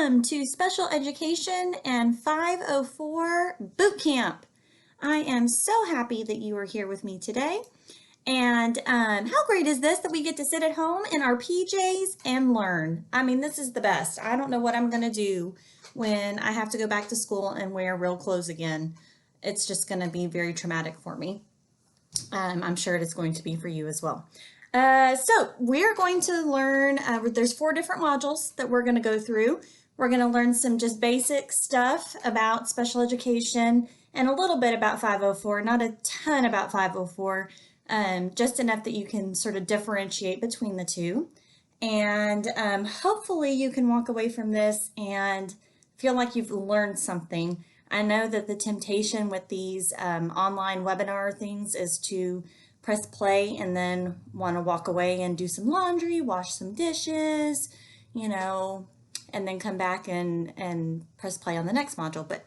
Welcome to Special Education and 504 Boot Camp. I am so happy that you are here with me today. And how great is this that we get to sit at home in our PJs and learn? I mean, this is the best. I don't know what I'm going to do when I have to go back to school and wear real clothes again. It's just going to be very traumatic for me. I'm sure it is going to be for you as well. So we're going to learn, there's 4 different modules that we're going to go through. We're going to learn some just basic stuff about special education and a little bit about 504, not a ton about 504, just enough that you can sort of differentiate between the two. And hopefully you can walk away from this and feel like you've learned something. I know that the temptation with these online webinar things is to press play and then want to walk away and do some laundry, wash some dishes, you know, and then come back and press play on the next module. But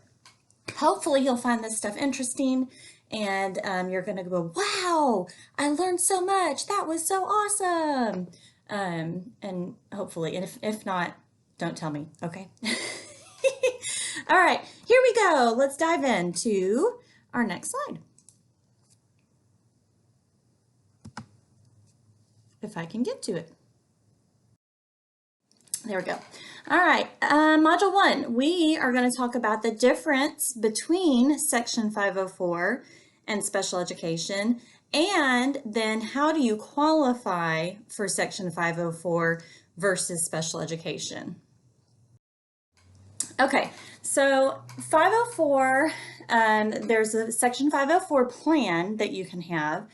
hopefully you'll find this stuff interesting and you're going to go, wow, I learned so much. That was so awesome. And hopefully, and if not, don't tell me, okay? All right, here we go. Let's dive into our next slide. If I can get to it. There we go. All right, Module 1, we are going to talk about the difference between Section 504 and special education, and then how do you qualify for Section 504 versus special education. Okay, so 504, there's a Section 504 plan that you can have.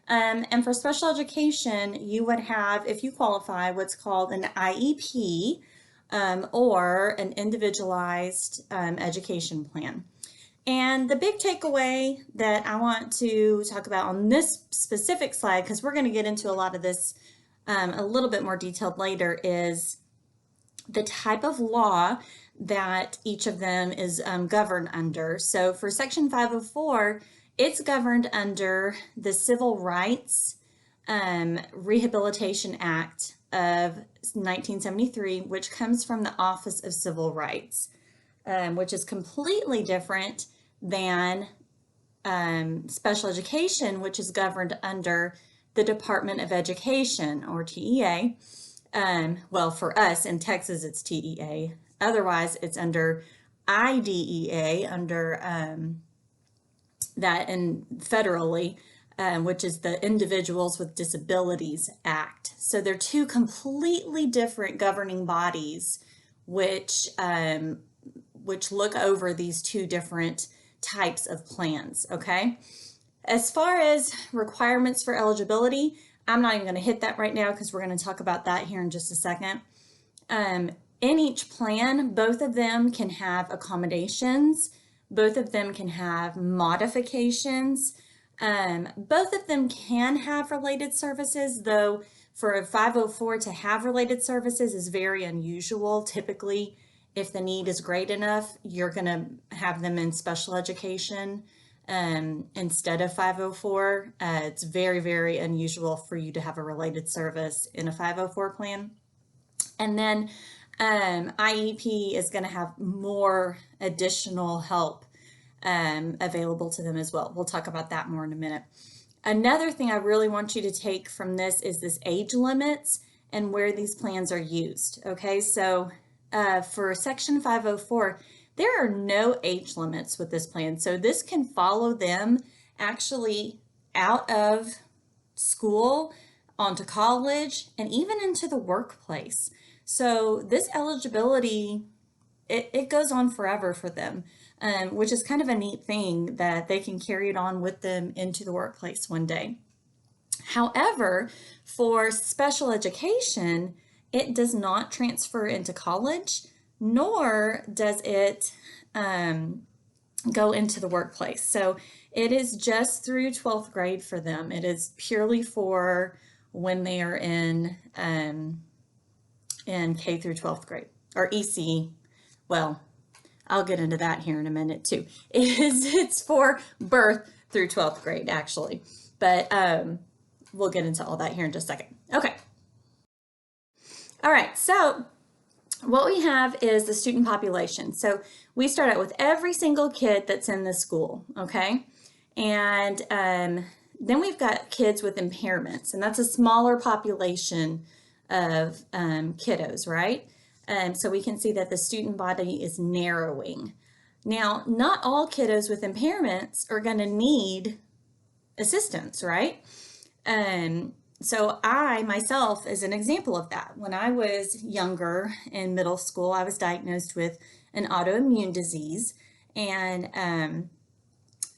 And for special education, you would have, if you qualify, what's called an IEP or an individualized education plan. And the big takeaway that I want to talk about on this specific slide, because we're going to get into a lot of this a little bit more detailed later, is the type of law that each of them is governed under. So for Section 504, it's governed under the Civil Rights Rehabilitation Act of 1973, which comes from the Office of Civil Rights, which is completely different than special education, which is governed under the Department of Education, or TEA. Well, for us in Texas, it's TEA. Otherwise, it's under IDEA, under that, and federally, which is the Individuals with Disabilities Act. So they're 2 completely different governing bodies which look over these 2 different types of plans, okay? As far as requirements for eligibility, I'm not even going to hit that right now because we're going to talk about that here in just a second. In each plan, both of them can have accommodations. Both of them can have modifications. Both of them can have related services, though for a 504 to have related services is very unusual. Typically, if the need is great enough, you're going to have them in special education instead of 504. It's very, very unusual for you to have a related service in a 504 plan. And then IEP is going to have more additional help available to them as well. We'll talk about that more in a minute. Another thing I really want you to take from this is this age limits and where these plans are used. Okay, so for Section 504, there are no age limits with this plan. So this can follow them actually out of school, onto college, and even into the workplace. So this eligibility, it goes on forever for them, which is kind of a neat thing that they can carry it on with them into the workplace one day. However, for special education, it does not transfer into college, nor does it go into the workplace. So it is just through 12th grade for them. It is purely for when they are in K through 12th grade, or EC. Well, I'll get into that here in a minute too. It's for birth through 12th grade actually, but we'll get into all that here in just a second. Okay. All right, so what we have is the student population. So we start out with every single kid that's in the school, okay? And then we've got kids with impairments, and that's a smaller population of kiddos, right? So we can see that the student body is narrowing. Now, not all kiddos with impairments are going to need assistance, right? So I myself is an example of that. When I was younger in middle school, I was diagnosed with an autoimmune disease, and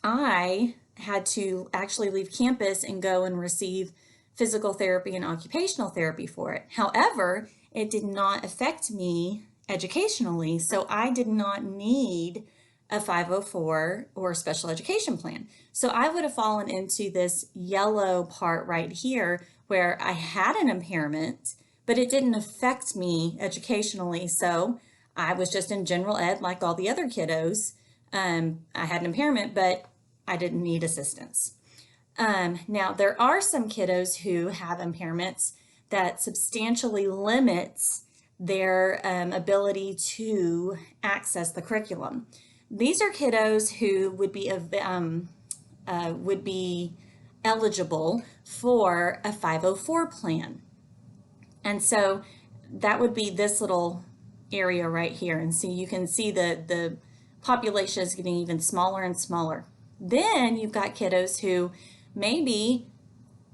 I had to actually leave campus and go and receive physical therapy and occupational therapy for it. However, it did not affect me educationally, so I did not need a 504 or special education plan. So I would have fallen into this yellow part right here where I had an impairment, but it didn't affect me educationally. So I was just in general ed like all the other kiddos. I had an impairment, but I didn't need assistance. Now, there are some kiddos who have impairments that substantially limits their ability to access the curriculum. These are kiddos who would be eligible for a 504 plan. And so that would be this little area right here. And so you can see the population is getting even smaller and smaller. Then you've got kiddos who maybe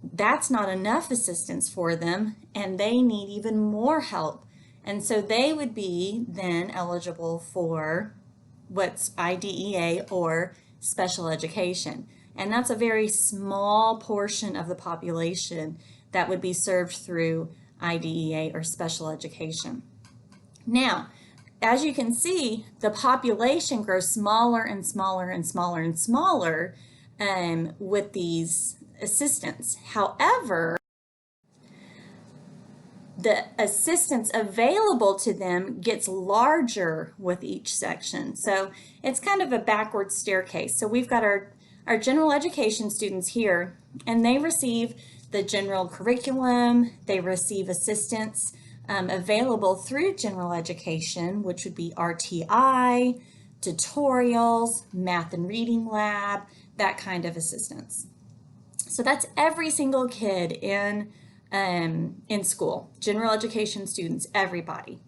that's not enough assistance for them and they need even more help. And so they would be then eligible for what's IDEA or special education. And that's a very small portion of the population that would be served through IDEA or special education. Now, as you can see, the population grows smaller and smaller and smaller and smaller with these assistants. However, the assistance available to them gets larger with each section. So it's kind of a backward staircase. So we've got our general education students here, and they receive the general curriculum, they receive assistance available through general education, which would be RTI, tutorials, math and reading lab, that kind of assistance. So that's every single kid in school, general education students, everybody.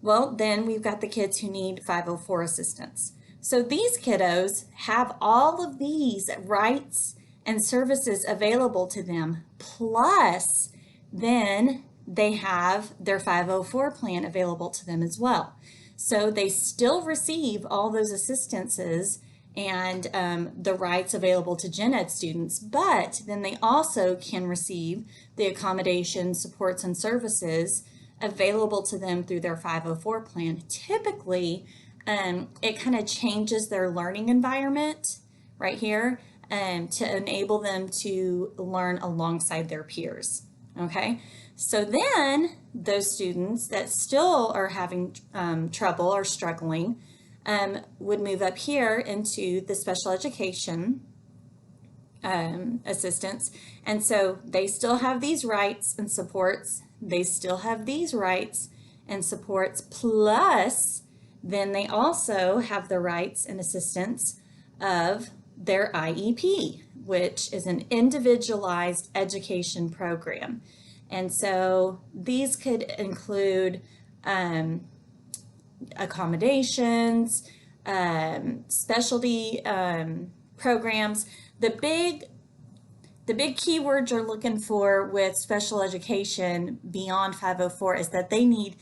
Well, then we've got the kids who need 504 assistance. So these kiddos have all of these rights and services available to them, plus then they have their 504 plan available to them as well. So they still receive all those assistances and the rights available to gen ed students, but then they also can receive the accommodations, supports, and services available to them through their 504 plan. Typically, it kind of changes their learning environment right here to enable them to learn alongside their peers, okay? So then those students that still are having trouble or struggling would move up here into the special education assistance. And so they still have these rights and supports. They still have these rights and supports, plus then they also have the rights and assistance of their IEP, which is an individualized education program. And so these could include accommodations, specialty programs. The big keywords you're looking for with special education beyond 504 is that they need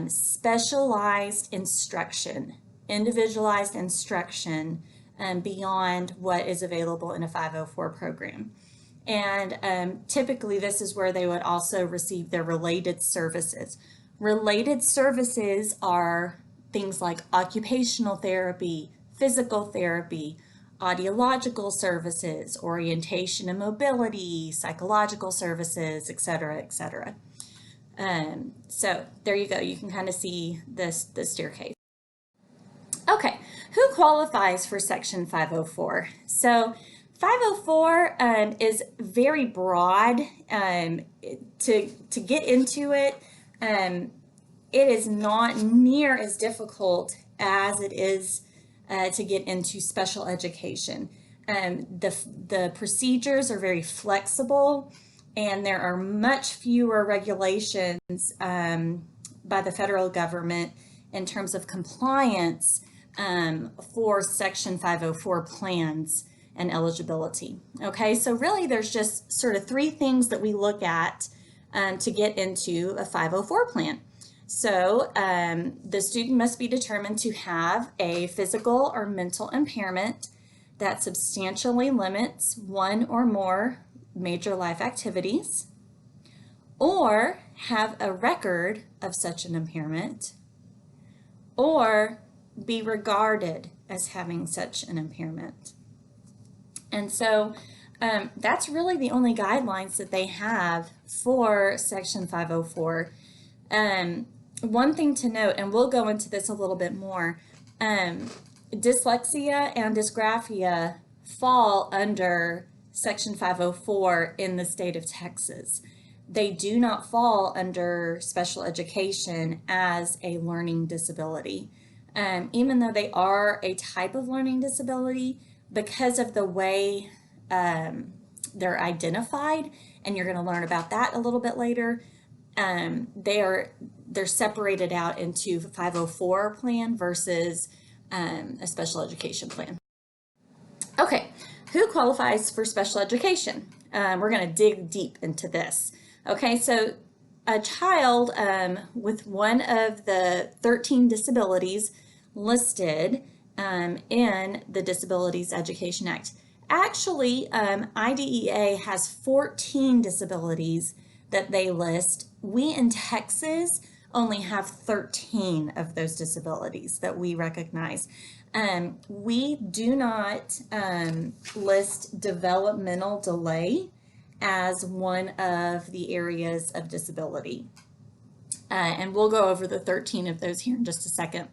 specialized instruction, individualized instruction beyond what is available in a 504 program. And typically this is where they would also receive their related services. Related services are things like occupational therapy, physical therapy, audiological services, orientation and mobility, psychological services, etc., etc. So there you go. You can kind of see the staircase. Okay, who qualifies for Section 504? So 504 is very broad. To get into it, it is not near as difficult as it is to get into special education. The procedures are very flexible, and there are much fewer regulations by the federal government in terms of compliance for Section 504 plans and eligibility. Okay, so really there's just sort of three things that we look at to get into a 504 plan. So the student must be determined to have a physical or mental impairment that substantially limits one or more major life activities, or have a record of such an impairment, or be regarded as having such an impairment. And so that's really the only guidelines that they have for Section 504. One thing to note, and we'll go into this a little bit more, dyslexia and dysgraphia fall under Section 504 in the state of Texas. They do not fall under special education as a learning disability. Even though they are a type of learning disability, because of the way they're identified, and you're going to learn about that a little bit later, they're separated out into 504 plan versus a special education plan. Okay, who qualifies for special education? We're going to dig deep into this. Okay, so a child with one of the 13 disabilities listed in the Disabilities Education Act. Actually, IDEA has 14 disabilities that they list. We in Texas only have 13 of those disabilities that we recognize. We do not list developmental delay as one of the areas of disability. And we'll go over the 13 of those here in just a second.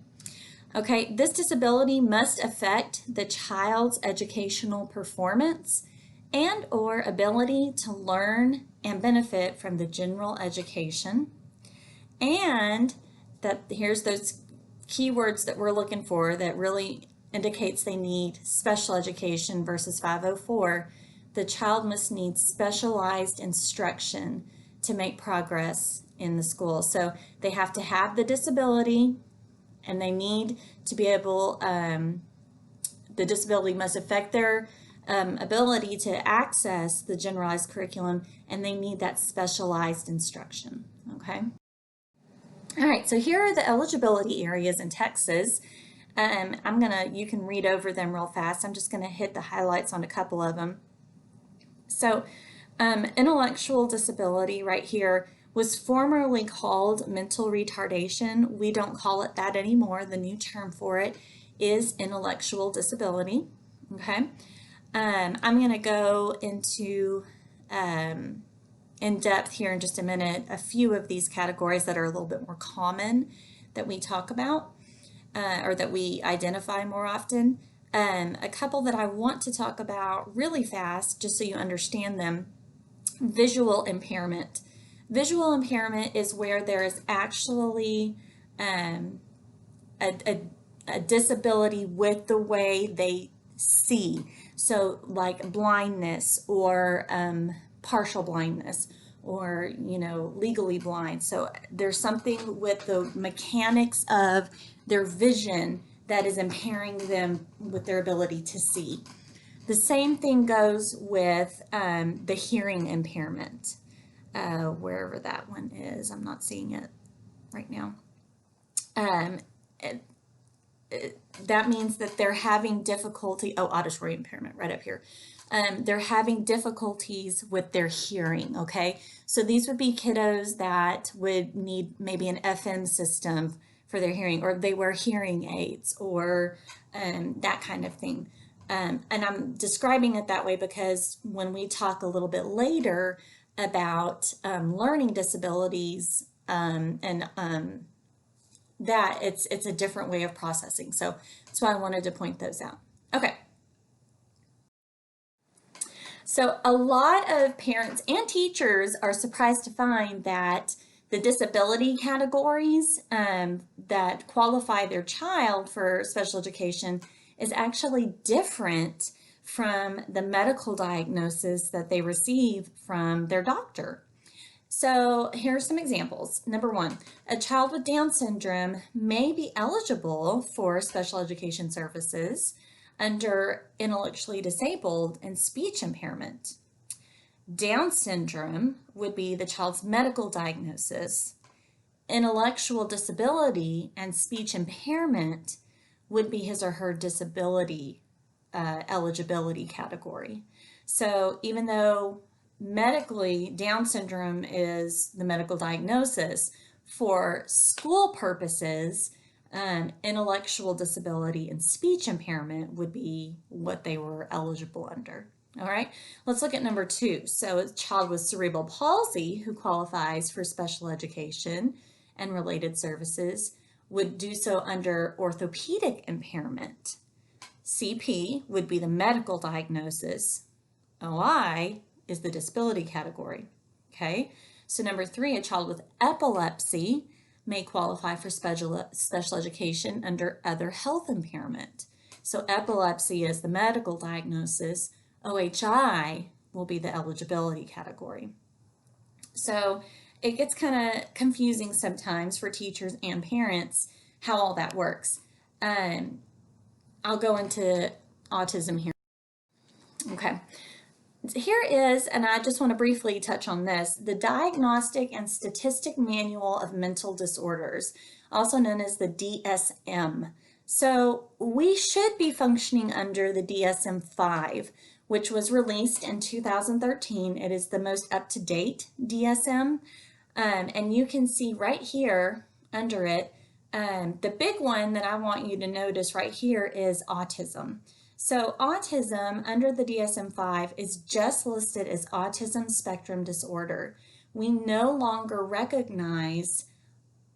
Okay, this disability must affect the child's educational performance and or ability to learn and benefit from the general education. And that here's those keywords that we're looking for that really indicates they need special education versus 504. The child must need specialized instruction to make progress in the school. So they have to have the disability, and they need to be able, the disability must affect their ability to access the generalized curriculum, and they need that specialized instruction, okay? All right, so here are the eligibility areas in Texas. You can read over them real fast. I'm just gonna hit the highlights on a couple of them. So intellectual disability right here was formerly called mental retardation. We don't call it that anymore. The new term for it is intellectual disability, okay? I'm gonna go into in depth here in just a minute a few of these categories that are a little bit more common that we talk about or that we identify more often. A couple that I want to talk about really fast, just so you understand them. Visual impairment. Visual impairment is where there is actually a disability with the way they see. So like blindness or partial blindness, or legally blind. So there's something with the mechanics of their vision that is impairing them with their ability to see. The same thing goes with the hearing impairment, wherever that one is. I'm not seeing it right now. That means that they're having difficulty, auditory impairment right up here. They're having difficulties with their hearing, okay? So these would be kiddos that would need maybe an FM system for their hearing, or they wear hearing aids, or that kind of thing. And I'm describing it that way because when we talk a little bit later about learning disabilities that it's a different way of processing. So that's why I wanted to point those out. Okay. So a lot of parents and teachers are surprised to find that The disability categories that qualify their child for special education is actually different from the medical diagnosis that they receive from their doctor. So here are some examples. Number one, a child with Down syndrome may be eligible for special education services under intellectually disabled and speech impairment. Down syndrome would be the child's medical diagnosis. Intellectual disability and speech impairment would be his or her disability eligibility category. So even though medically Down syndrome is the medical diagnosis, for school purposes, intellectual disability and speech impairment would be what they were eligible under. All right, let's look at number two. So a child with cerebral palsy who qualifies for special education and related services would do so under orthopedic impairment. CP would be the medical diagnosis. OI is the disability category. Okay, so number three, a child with epilepsy may qualify for special education under other health impairment. So epilepsy is the medical diagnosis. OHI will be the eligibility category. So it gets kind of confusing sometimes for teachers and parents how all that works. I'll go into autism here. Okay. Here is, and I just want to briefly touch on this, the Diagnostic and Statistic Manual of Mental Disorders, also known as the DSM. So we should be functioning under the DSM-5, which was released in 2013. It is the most up-to-date DSM, and you can see right here under it, the big one that I want you to notice right here is autism. So autism under the DSM-5 is just listed as autism spectrum disorder. We no longer recognize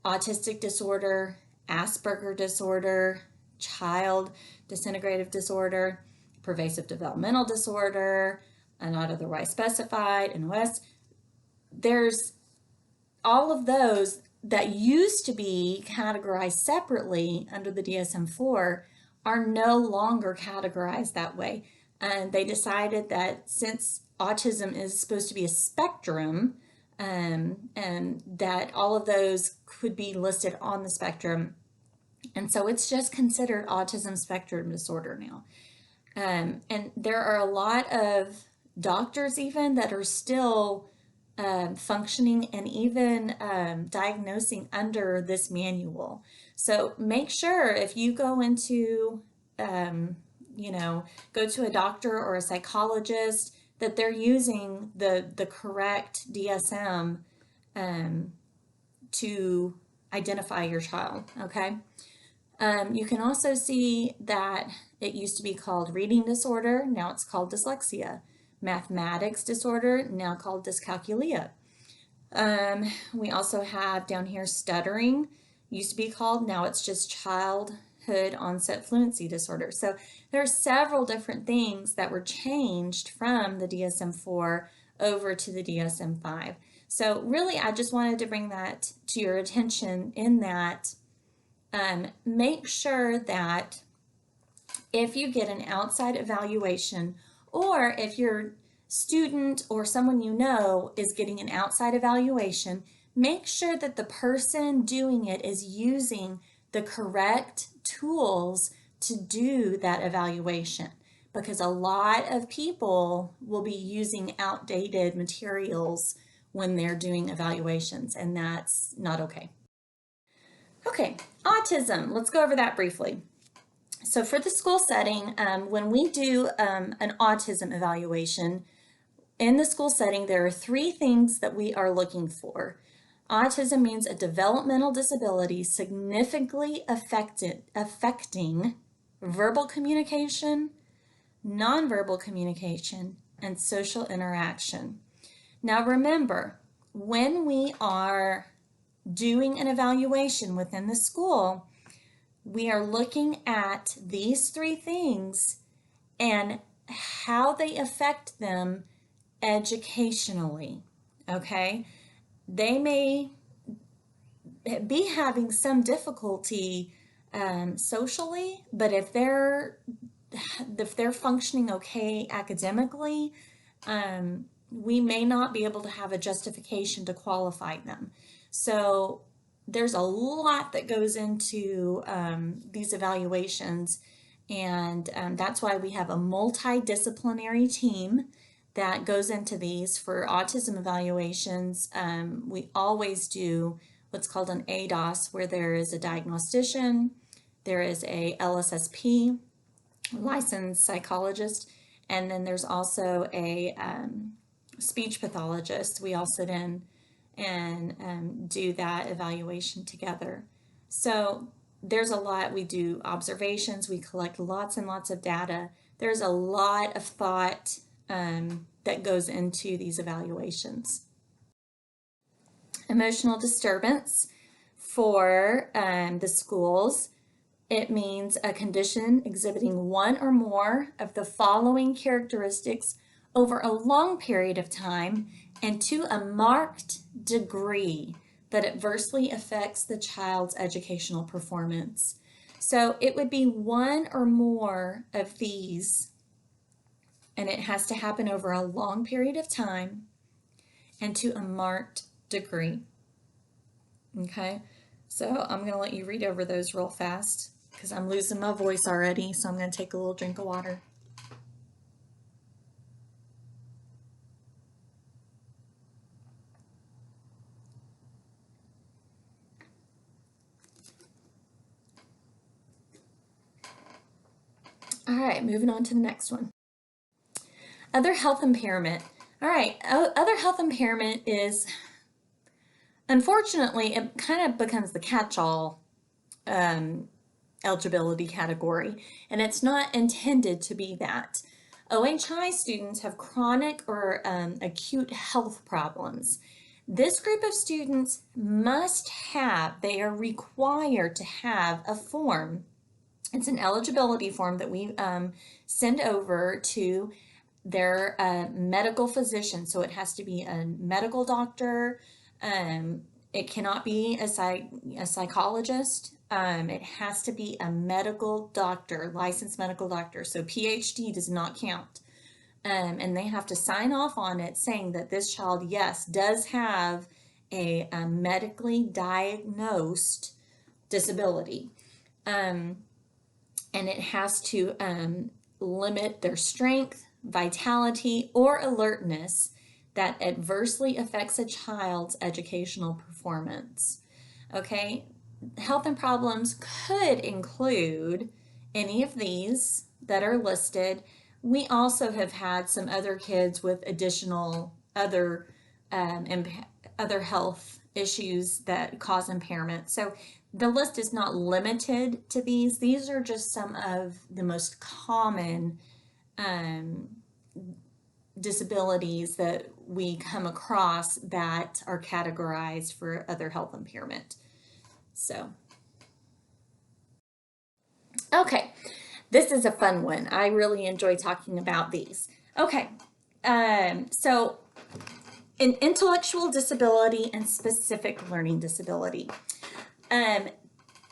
autistic disorder, Asperger disorder, child disintegrative disorder, pervasive developmental disorder, not otherwise specified, NOS. There's all of those that used to be categorized separately under the DSM-4 are no longer categorized that way. And they decided that since autism is supposed to be a spectrum, and that all of those could be listed on the spectrum. And so it's just considered autism spectrum disorder now. And there are a lot of doctors even that are still functioning and even diagnosing under this manual. So make sure if you go into, go to a doctor or a psychologist, that they're using the correct DSM to identify your child, okay? You can also see that it used to be called reading disorder, now it's called dyslexia. Mathematics disorder, now called dyscalculia. We also have down here stuttering, used to be called, now it's just childhood onset fluency disorder. So there are several different things that were changed from the DSM-4 over to the DSM-5. So really, I just wanted to bring that to your attention in that make sure that if you get an outside evaluation, or if your student or someone you know is getting an outside evaluation, make sure that the person doing it is using the correct tools to do that evaluation, because a lot of people will be using outdated materials when they're doing evaluations, and that's not okay. Okay, autism, let's go over that briefly. So for the school setting, when we do an autism evaluation, in the school setting, there are three things that we are looking for. Autism means a developmental disability significantly affecting verbal communication, nonverbal communication, and social interaction. Now remember, when we are doing an evaluation within the school, we are looking at these three things and how they affect them educationally, okay? They may be having some difficulty socially, but if they're functioning okay academically, we may not be able to have a justification to qualify them. So there's a lot that goes into these evaluations, and that's why we have a multidisciplinary team that goes into these for autism evaluations. We always do what's called an ADOS, where there is a diagnostician, there is a LSSP, licensed psychologist, and then there's also a speech pathologist. We all sit in and do that evaluation together. So there's a lot. We do observations, we collect lots and lots of data. There's a lot of thought that goes into these evaluations. Emotional disturbance for the schools. It means a condition exhibiting one or more of the following characteristics over a long period of time and to a marked degree that adversely affects the child's educational performance. So it would be one or more of these, and it has to happen over a long period of time and to a marked degree. Okay, so I'm going to let you read over those real fast because I'm losing my voice already, so I'm going to take a little drink of water. All right, moving on to the next one. Other health impairment. All right, other health impairment is, unfortunately, it kind of becomes the catch-all eligibility category, and it's not intended to be that. OHI students have chronic or acute health problems. This group of students they are required to have a form. It's an eligibility form that we send over to their medical physician. So it has to be a medical doctor. It cannot be a psychologist. It has to be a medical doctor, licensed medical doctor. So PhD does not count. And they have to sign off on it saying that this child, yes, does have a medically diagnosed disability. And it has to limit their strength, vitality, or alertness that adversely affects a child's educational performance. Okay, health and problems could include any of these that are listed. We also have had some other kids with additional other health issues that cause impairment. So the list is not limited to these. These are just some of the most common disabilities that we come across that are categorized for other health impairment. So, okay, this is a fun one. I really enjoy talking about these. Okay, so an intellectual disability and specific learning disability.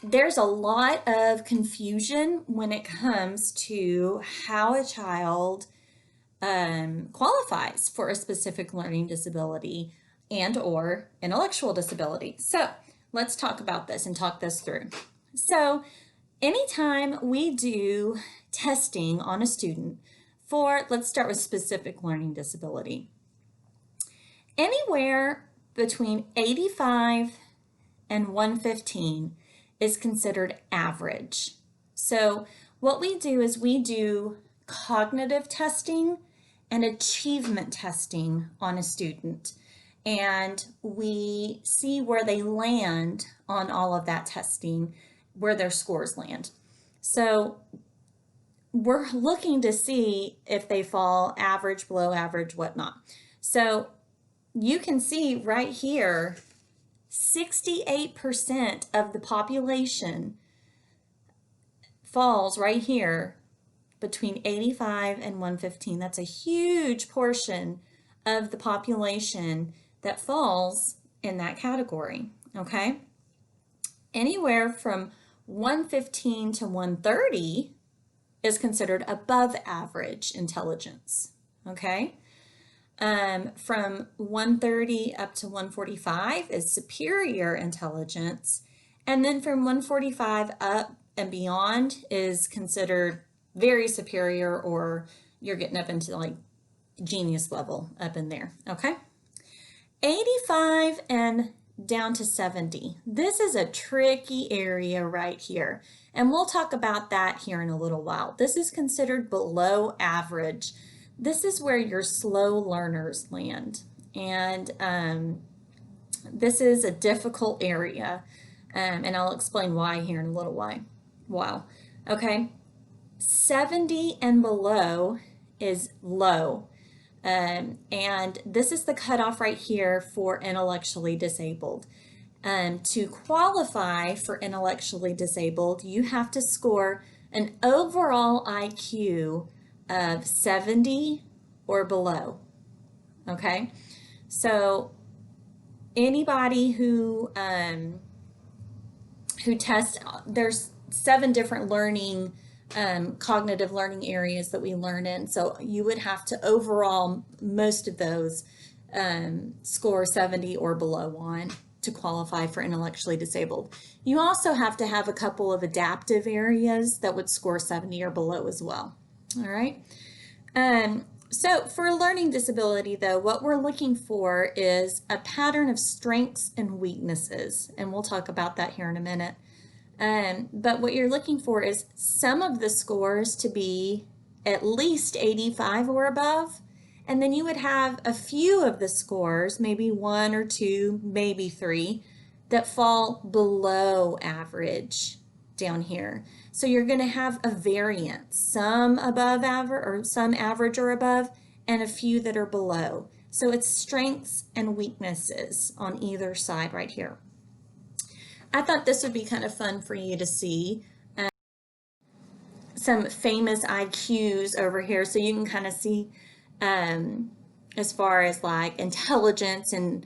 There's a lot of confusion when it comes to how a child qualifies for a specific learning disability and or intellectual disability. So let's talk about this and talk this through. So anytime we do testing on a student for, let's start with specific learning disability. Anywhere between 85 and 115 is considered average. So what we do is we do cognitive testing and achievement testing on a student, and we see where they land on all of that testing, where their scores land. So we're looking to see if they fall average, below average, whatnot. So you can see right here, 68% of the population falls right here between 85 and 115. That's a huge portion of the population that falls in that category, okay? Anywhere from 115 to 130 is considered above average intelligence, okay? From 130 up to 145 is superior intelligence, and then from 145 up and beyond is considered very superior, or you're getting up into like genius level up in there, okay? 85 and down to 70. This is a tricky area right here, and we'll talk about that here in a little while. This is considered below average. This is where your slow learners land, and this is a difficult area, and I'll explain why here in a little while. Okay, 70 and below is low. And this is the cutoff right here for intellectually disabled. To qualify for intellectually disabled, you have to score an overall IQ of 70 or below. Okay, so anybody who tests, there's 7 different learning cognitive learning areas that we learn in. So you would have to overall, most of those score 70 or below on to qualify for intellectually disabled. You also have to have a couple of adaptive areas that would score 70 or below as well. All right. So for a learning disability, though, what we're looking for is a pattern of strengths and weaknesses, and we'll talk about that here in a minute. But what you're looking for is some of the scores to be at least 85 or above, and then you would have a few of the scores, maybe 1 or 2, maybe 3, that fall below average down here. So you're going to have a variance, some above average or some average or above, and a few that are below. So it's strengths and weaknesses on either side right here. I thought this would be kind of fun for you to see some famous IQs over here, so you can kind of see as far as like intelligence and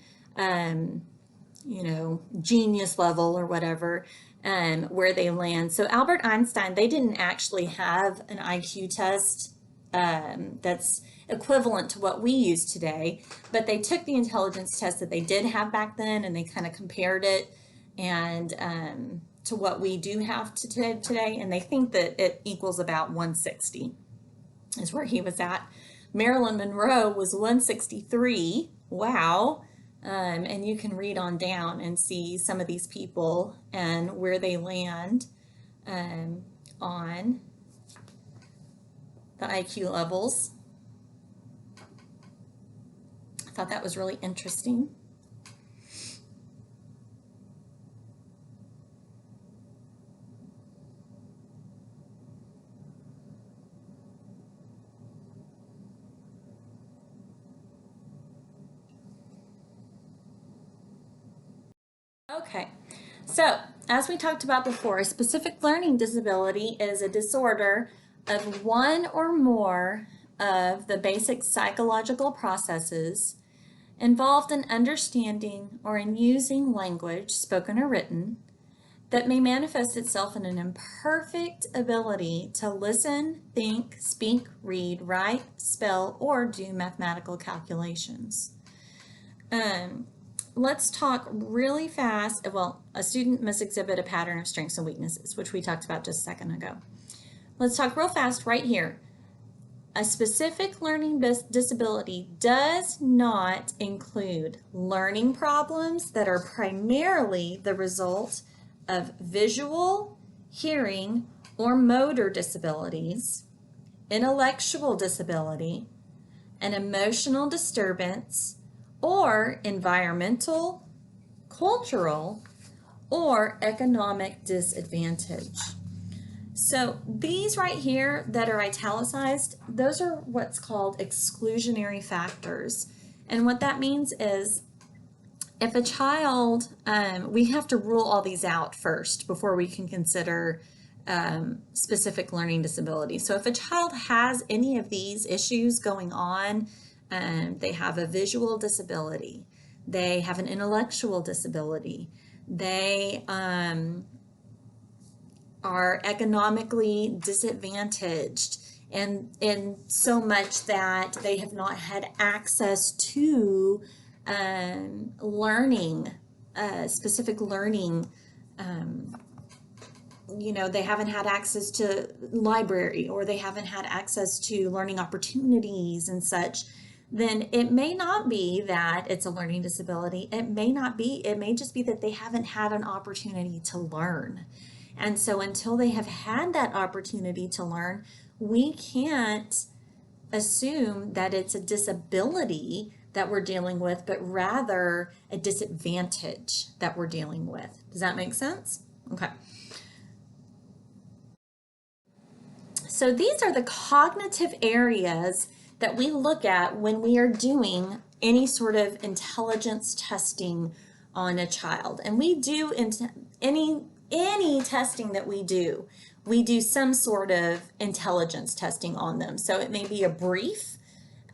you know, genius level or whatever, where they land. So Albert Einstein, they didn't actually have an IQ test that's equivalent to what we use today, but they took the intelligence test that they did have back then and they kind of compared it and to what we do have today, and they think that it equals about 160 is where he was at. Marilyn Monroe was 163. Wow. And you can read on down and see some of these people and where they land on the IQ levels. I thought that was really interesting. Okay, so as we talked about before, a specific learning disability is a disorder of one or more of the basic psychological processes involved in understanding or in using language, spoken or written, that may manifest itself in an imperfect ability to listen, think, speak, read, write, spell, or do mathematical calculations. Let's talk really fast. Well, a student must exhibit a pattern of strengths and weaknesses, which we talked about just a second ago. Let's talk real fast right here. A specific learning disability does not include learning problems that are primarily the result of visual, hearing, or motor disabilities, intellectual disability, an emotional disturbance, or environmental, cultural, or economic disadvantage. So these right here that are italicized, those are what's called exclusionary factors. And what that means is if a child, we have to rule all these out first before we can consider specific learning disability. So if a child has any of these issues going on, they have a visual disability, they have an intellectual disability, They are economically disadvantaged, and in so much that they have not had access to learning, specific learning. They haven't had access to library, or they haven't had access to learning opportunities and such. Then it may not be that it's a learning disability. It may just be that they haven't had an opportunity to learn. And so until they have had that opportunity to learn, we can't assume that it's a disability that we're dealing with, but rather a disadvantage that we're dealing with. Does that make sense? Okay. So these are the cognitive areas that we look at when we are doing any sort of intelligence testing on a child. And we do any testing that we do some sort of intelligence testing on them. So it may be a brief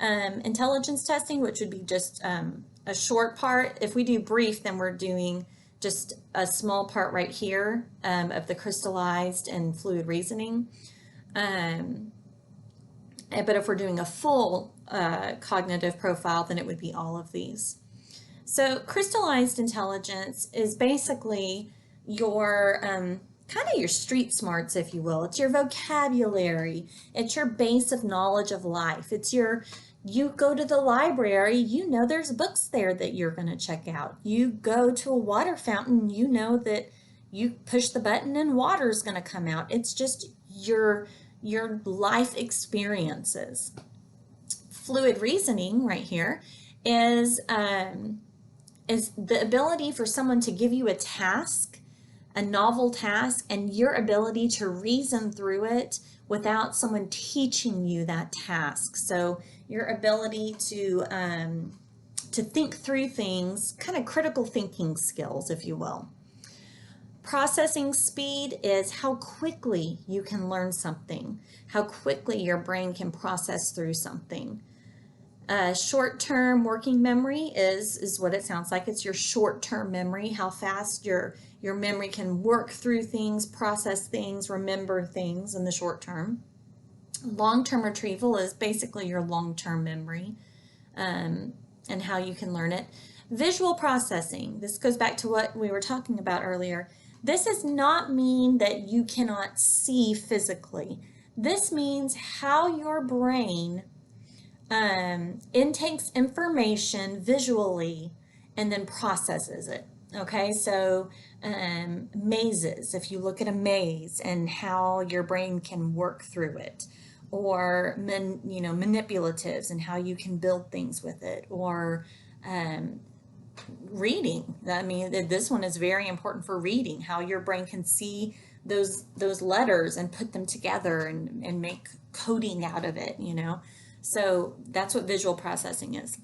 intelligence testing, which would be just a short part. If we do brief, then we're doing just a small part right here of the crystallized and fluid reasoning. But if we're doing a full cognitive profile, then it would be all of these. So crystallized intelligence is basically your kind of your street smarts, if you will. It's your vocabulary. It's your base of knowledge of life. You go to the library, you know there's books there that you're going to check out. You go to a water fountain, you know that you push the button and water is going to come out. It's just your life experiences. Fluid reasoning right here is the ability for someone to give you a task, a novel task, and your ability to reason through it without someone teaching you that task. So your ability to think through things, kind of critical thinking skills, if you will. Processing speed is how quickly you can learn something, how quickly your brain can process through something. Short-term working memory is what it sounds like. It's your short-term memory, how fast your memory can work through things, process things, remember things in the short term. Long-term retrieval is basically your long-term memory and how you can learn it. Visual processing, this goes back to what we were talking about earlier. This does not mean that you cannot see physically. This means how your brain intakes information visually and then processes it. Okay, so mazes, if you look at a maze and how your brain can work through it, or manipulatives and how you can build things with it, or reading. I mean, this one is very important for reading, how your brain can see those letters and put them together and make coding out of it, So that's what visual processing is.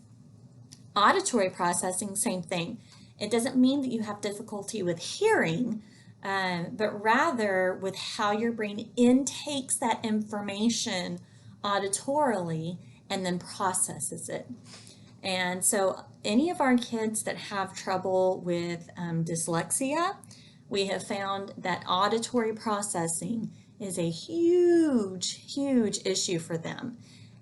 Auditory processing, same thing. It doesn't mean that you have difficulty with hearing, but rather with how your brain intakes that information auditorily and then processes it. And so any of our kids that have trouble with dyslexia, we have found that auditory processing is a huge, huge issue for them.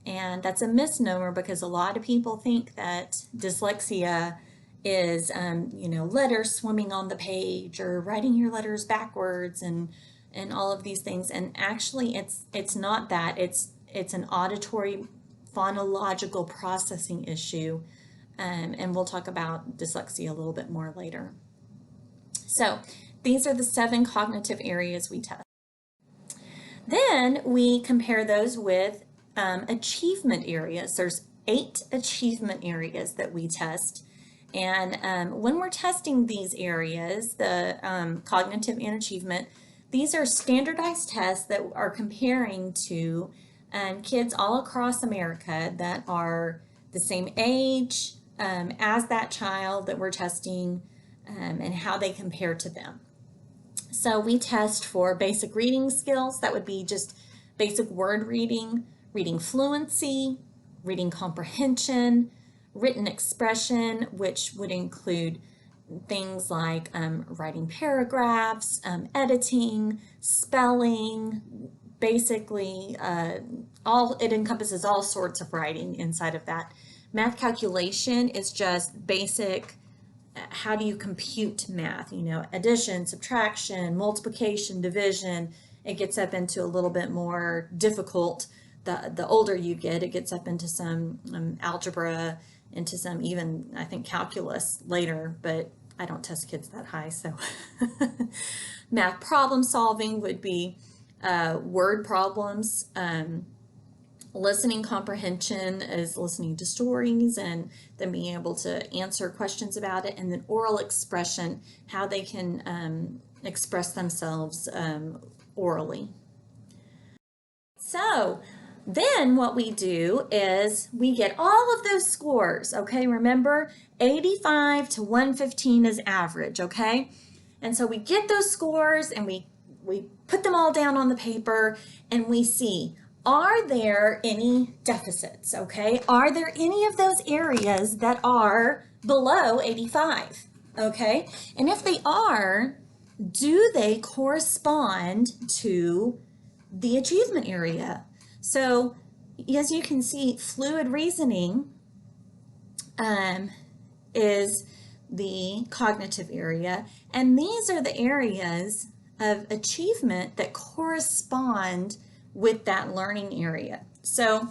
And that's a misnomer, because a lot of people think that dyslexia is, letters swimming on the page, or writing your letters backwards, and all of these things. And actually, it's not that. It's an auditory phonological processing issue, and we'll talk about dyslexia a little bit more later. So these are the 7 cognitive areas we test. Then we compare those with achievement areas. There's 8 achievement areas that we test. And when we're testing these areas, the cognitive and achievement, these are standardized tests that are comparing to kids all across America that are the same age as that child that we're testing, and how they compare to them. So we test for basic reading skills. That would be just basic word reading, reading fluency, reading comprehension, written expression, which would include things like writing paragraphs, editing, spelling, basically it encompasses all sorts of writing inside of that. Math calculation is just basic. How do you compute math? You know, addition, subtraction, multiplication, division. It gets up into a little bit more difficult. The older you get, it gets up into some algebra, into some even, I think, calculus later, but I don't test kids that high, so. Math problem solving would be word problems. Listening comprehension is listening to stories and then being able to answer questions about it. And then oral expression, how they can express themselves orally. So then what we do is we get all of those scores, okay? Remember, 85 to 115 is average, okay? And so we get those scores and we put them all down on the paper and we see, are there any deficits, okay? Are there any of those areas that are below 85, okay? And if they are, do they correspond to the achievement area? So as you can see, fluid reasoning is the cognitive area, and these are the areas of achievement that correspond with that learning area. So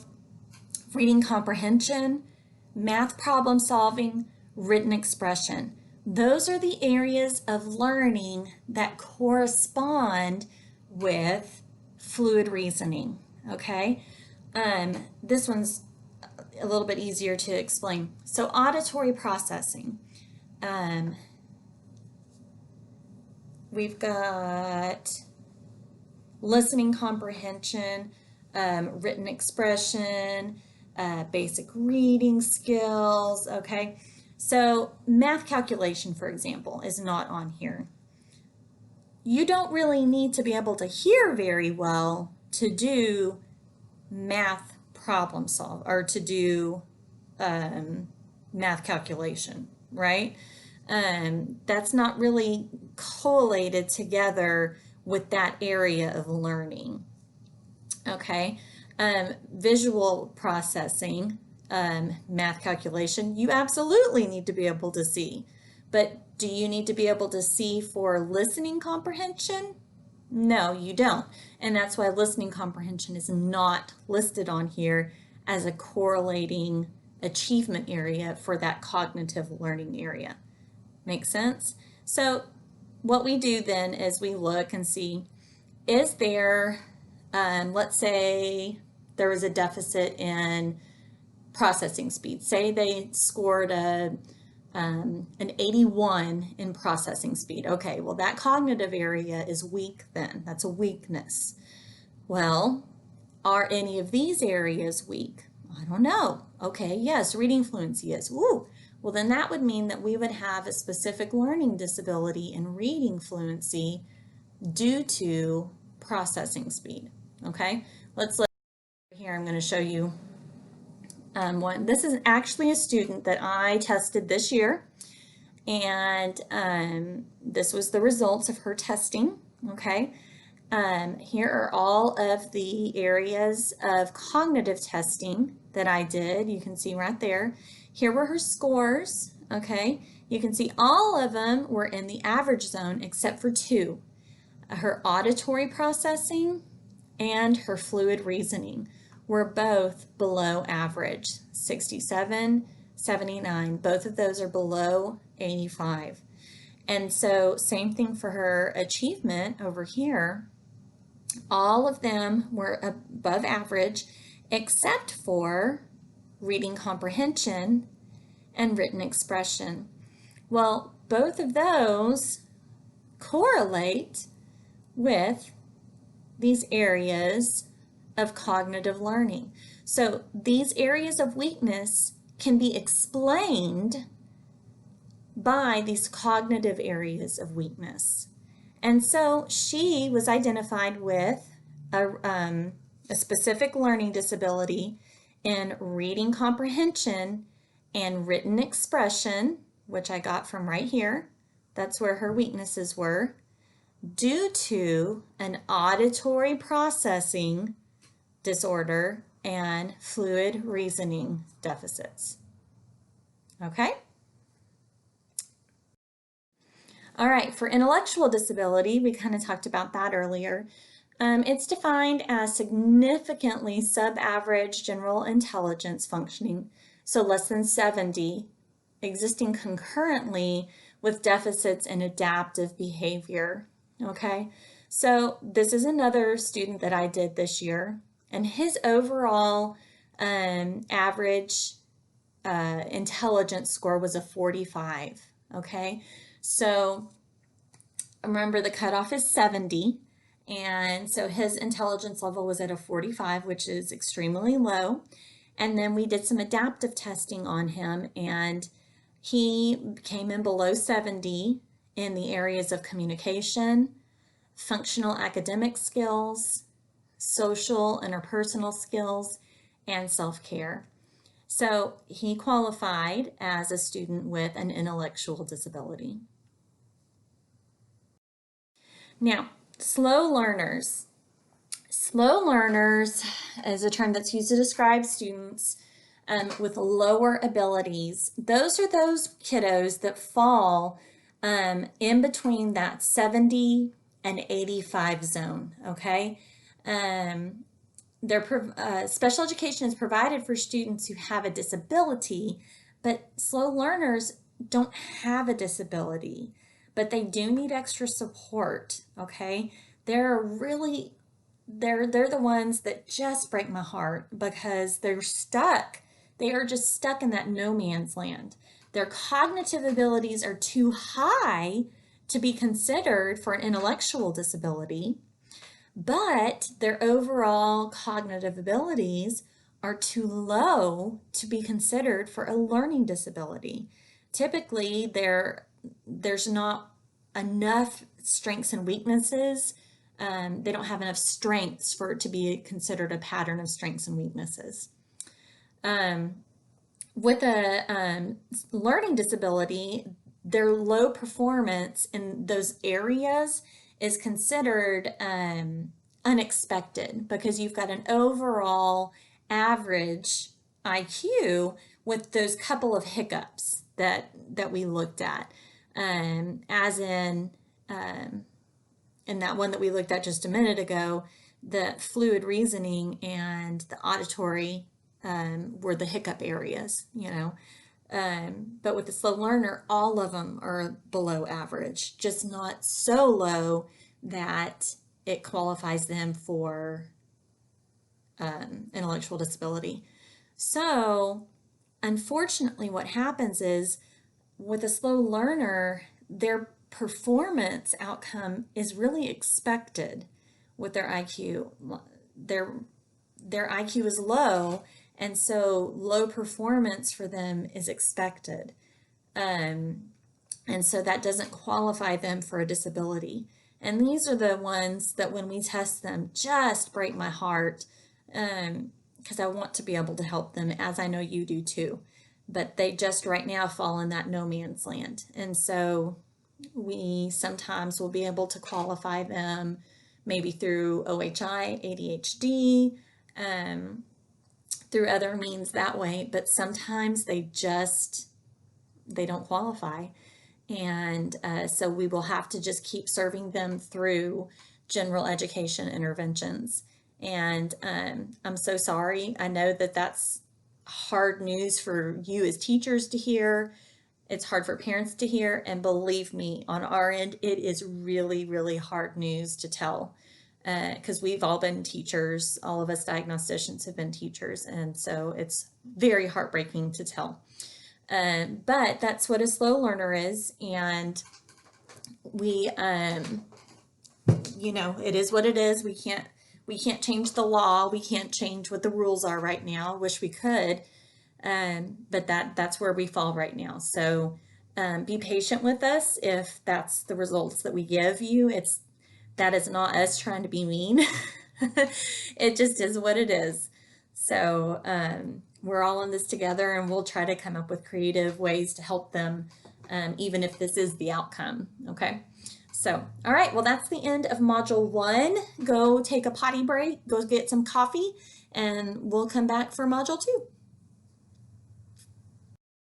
reading comprehension, math problem solving, written expression. Those are the areas of learning that correspond with fluid reasoning, okay? This one's a little bit easier to explain. So auditory processing. We've got listening comprehension, written expression, basic reading skills, okay? So math calculation, for example, is not on here. You don't really need to be able to hear very well to do math problem solve or to do math calculation, right? That's not really correlated together with that area of learning, okay? Visual processing, math calculation, you absolutely need to be able to see, but do you need to be able to see for listening comprehension? No, you don't. And that's why listening comprehension is not listed on here as a correlating achievement area for that cognitive learning area. Make sense? So what we do then is we look and see, is there, let's say there was a deficit in processing speed. Say they scored an 81 in processing speed. Okay, well that cognitive area is weak then. That's a weakness. Well, are any of these areas weak? I don't know. Okay, yes, reading fluency is. Woo! Well, then that would mean that we would have a specific learning disability in reading fluency due to processing speed. Okay, let's look here. I'm going to show you one. This is actually a student that I tested this year, and this was the results of her testing. Okay, here are all of the areas of cognitive testing that I did. You can see right there. Here were her scores. Okay, you can see all of them were in the average zone except for two: her auditory processing and her fluid reasoning were both below average, 67, 79. Both of those are below 85. And so same thing for her achievement over here. All of them were above average except for reading comprehension and written expression. Well, both of those correlate with these areas of cognitive learning. So these areas of weakness can be explained by these cognitive areas of weakness. And so she was identified with a specific learning disability in reading comprehension and written expression, which I got from right here, that's where her weaknesses were, due to an auditory processing disorder and fluid reasoning deficits. Okay? All right, for intellectual disability, we kind of talked about that earlier. It's defined as significantly sub-average general intelligence functioning, so less than 70, existing concurrently with deficits in adaptive behavior. Okay, so this is another student that I did this year, and his overall average intelligence score was a 45. Okay, so remember the cutoff is 70. And so his intelligence level was at a 45, which is extremely low. And then we did some adaptive testing on him, and he came in below 70 in the areas of communication, functional academic skills, social interpersonal skills, and self-care. So he qualified as a student with an intellectual disability. Now, slow learners. Slow learners is a term that's used to describe students with lower abilities. Those are those kiddos that fall in between that 70 and 85 zone, okay? Special education is provided for students who have a disability, but slow learners don't have a disability, but they do need extra support, okay? They're the ones that just break my heart because they're stuck. They are just stuck in that no man's land. Their cognitive abilities are too high to be considered for an intellectual disability, but their overall cognitive abilities are too low to be considered for a learning disability. Typically, there's not enough strengths and weaknesses. They don't have enough strengths for it to be considered a pattern of strengths and weaknesses. With a learning disability, their low performance in those areas is considered unexpected because you've got an overall average IQ with those couple of hiccups that we looked at, as in that one that we looked at just a minute ago, the fluid reasoning and the auditory were the hiccup areas, you know. But with the slow learner, all of them are below average, just not so low that it qualifies them for intellectual disability. So unfortunately, what happens is with a slow learner, their performance outcome is really expected with their IQ. Their IQ is low, and so low performance for them is expected. And so that doesn't qualify them for a disability. And these are the ones that when we test them just break my heart, because I want to be able to help them, as I know you do too. But they just right now fall in that no man's land. And so we sometimes will be able to qualify them maybe through OHI, ADHD, through other means that way, but sometimes they don't qualify. And so we will have to just keep serving them through general education interventions. And I'm so sorry. I know that that's hard news for you as teachers to hear. It's hard for parents to hear. And believe me, on our end, it is really, really hard news to tell. Because we've all been teachers, all of us diagnosticians have been teachers, and so it's very heartbreaking to tell. But that's what a slow learner is, and we, you know, it is what it is. We can't change the law. We can't change what the rules are right now. Wish we could, but that's where we fall right now. So be patient with us if that's the results that we give you. That is not us trying to be mean. It just is what it is. So we're all in this together, and we'll try to come up with creative ways to help them even if this is the outcome, okay? So, all right, well, that's the end of Module 1. Go take a potty break, go get some coffee, and we'll come back for Module 2.